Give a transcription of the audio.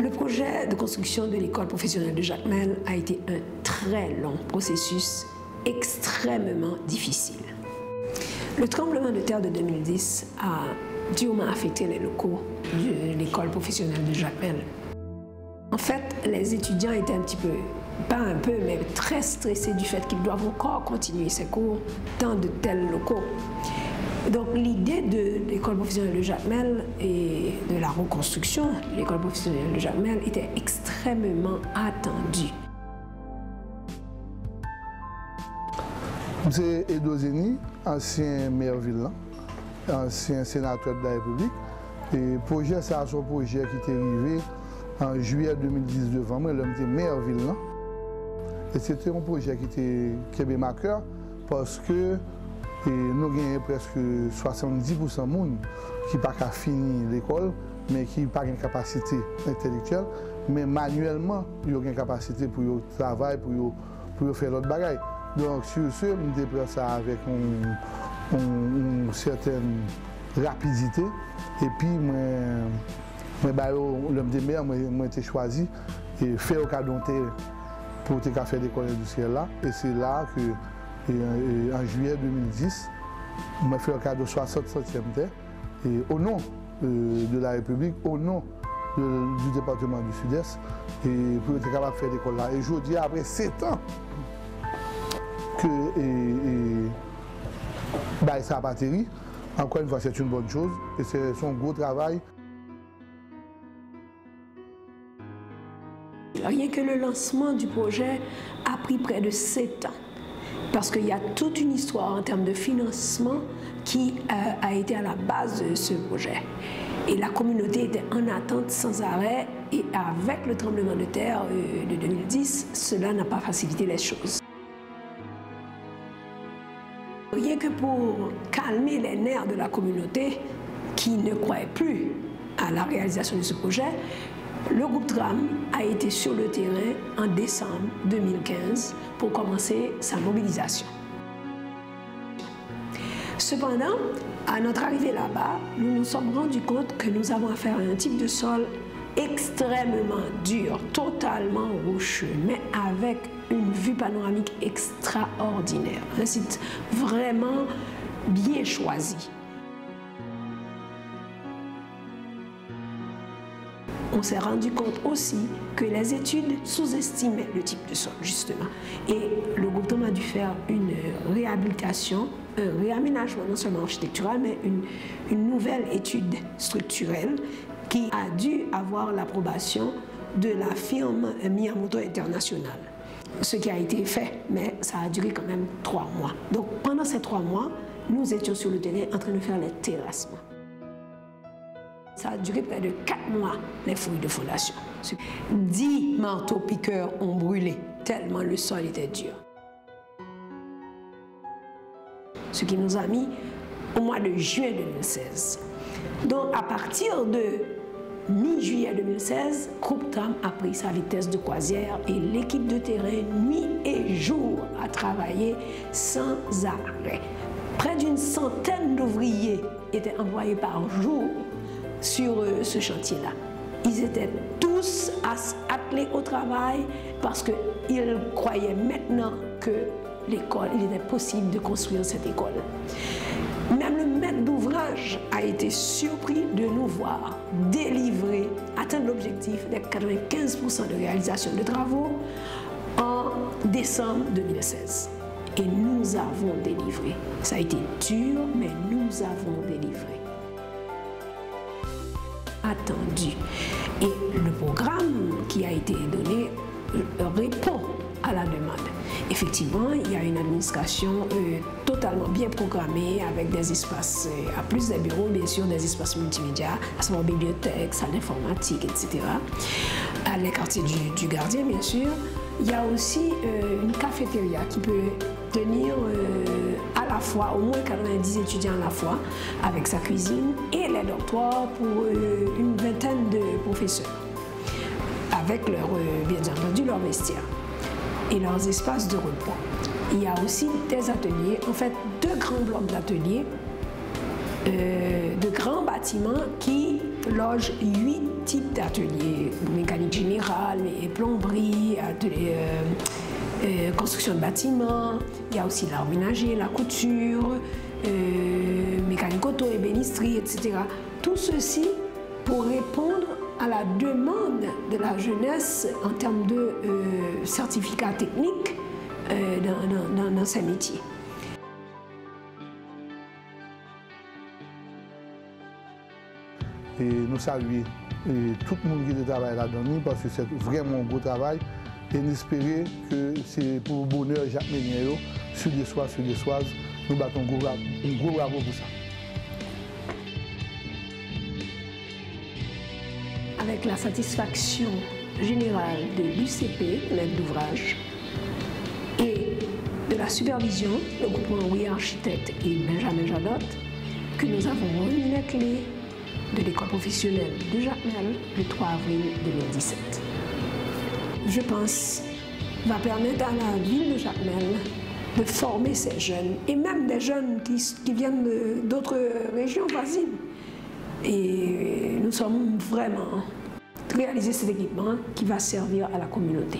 Le projet de construction de l'école professionnelle de Jacmel a été un très long processus extrêmement difficile. Le tremblement de terre de 2010 a durement affecté les locaux de l'école professionnelle de Jacmel. En fait, les étudiants étaient un petit peu, pas un peu, mais très stressés du fait qu'ils doivent encore continuer ces cours dans de tels locaux. Donc l'idée de l'école professionnelle de Jacmel et de la reconstruction de l'école professionnelle de Jacmel était extrêmement attendue. C'est Edo Zeni, ancien maire ville, ancien sénateur de la République. Et le projet, c'est un projet qui est arrivé en juillet 2010 devant moi, l'homme était maire ville. Et c'était un projet qui était ma cœur parce que nous avons presque 70% de monde qui n'ont pas fini l'école, mais qui n'ont pas de capacité intellectuelle, mais manuellement, ils ont une capacité pour travailler, pour faire l'autre bagaille. Donc, sur ce, je prends ça avec une certaine rapidité. Et puis, l'homme de maire, moi, j'ai choisi et faire au cadeau pour faire l'école industrielle là. Et c'est là que, en juillet 2010, je fait un cadeau 60e terre. Et au nom de la République, au nom du département du Sud-Est, et pour être capable de faire l'école là. Et je dis, après 7 ans, que ça n'a pas atterri. Encore une fois, c'est une bonne chose et c'est son gros travail. Rien que le lancement du projet a pris près de 7 ans parce qu'il y a toute une histoire en termes de financement qui a été à la base de ce projet. Et la communauté était en attente sans arrêt et avec le tremblement de terre de 2010, cela n'a pas facilité les choses. Rien que pour calmer les nerfs de la communauté qui ne croyait plus à la réalisation de ce projet, le groupe Tram a été sur le terrain en décembre 2015 pour commencer sa mobilisation. Cependant, à notre arrivée là-bas, nous nous sommes rendus compte que nous avons affaire à un type de sol extrêmement dur, totalement rocheux, mais avec une vue panoramique extraordinaire. Un site vraiment bien choisi. On s'est rendu compte aussi que les études sous-estimaient le type de sol, justement. Et le groupe Tram a dû faire une réhabilitation, un réaménagement non seulement architectural, mais une nouvelle étude structurelle qui a dû avoir l'approbation de la firme Miyamoto International. Ce qui a été fait, mais ça a duré quand même 3 mois. Donc pendant ces 3 mois, nous étions sur le terrain en train de faire les terrassements. Ça a duré près de 4 mois, les fouilles de fondation. 10 marteaux-piqueurs ont brûlé, tellement le sol était dur. Ce qui nous a mis au mois de juin 2016. Donc à partir de mi-juillet 2016, Groupe Tram a pris sa vitesse de croisière et l'équipe de terrain, nuit et jour, a travaillé sans arrêt. Près d'une centaine d'ouvriers étaient envoyés par jour sur ce chantier-là. Ils étaient tous attelés au travail parce qu'ils croyaient maintenant que l'école, il était possible de construire cette école. Même le maître d'ouvrage a été surpris de nous voir délivrer, atteindre l'objectif de 95% de réalisation de travaux en décembre 2016. Et nous avons délivré. Ça a été dur, mais nous avons délivré. Attendu. Et le programme qui a été donné répond à la demande. Effectivement, il y a une administration totalement bien programmée avec des espaces, à plus des bureaux, bien sûr, des espaces multimédia, à savoir bibliothèque, salle d'informatique, etc. À les quartiers du Gardien, bien sûr. Il y a aussi une cafétéria qui peut tenir à la fois au moins 90 étudiants à la fois avec sa cuisine et les dortoirs pour une vingtaine de professeurs avec leur, bien entendu leur vestiaire et leurs espaces de repos. Il y a aussi des ateliers, en fait 2 grands blocs d'ateliers de grands bâtiments qui logent 8 types d'ateliers, mécanique générale, plomberie, construction de bâtiments, il y a aussi l'art ménager, la couture, mécanique auto, ébénisterie, etc. Tout ceci pour répondre à la demande de la jeunesse en termes de certificats techniques dans ces métiers. Et nous saluons tout le monde qui travaille là-dedans parce que c'est vraiment un beau travail et nous espérons que c'est pour le bonheur Jacques Méniel, sur des soises, nous battons un gros bravo pour ça. Avec la satisfaction générale de l'UCP, l'aide d'ouvrage, et de la supervision, le groupement Oui Architectes et Benjamin Jadot, que nous avons remis les clés de l'école professionnelle de Jacmel le 3 avril 2017. Je pense va permettre à la ville de Jacmel de former ces jeunes, et même des jeunes qui viennent d'autres régions voisines. Et nous sommes vraiment réaliser cet équipement qui va servir à la communauté.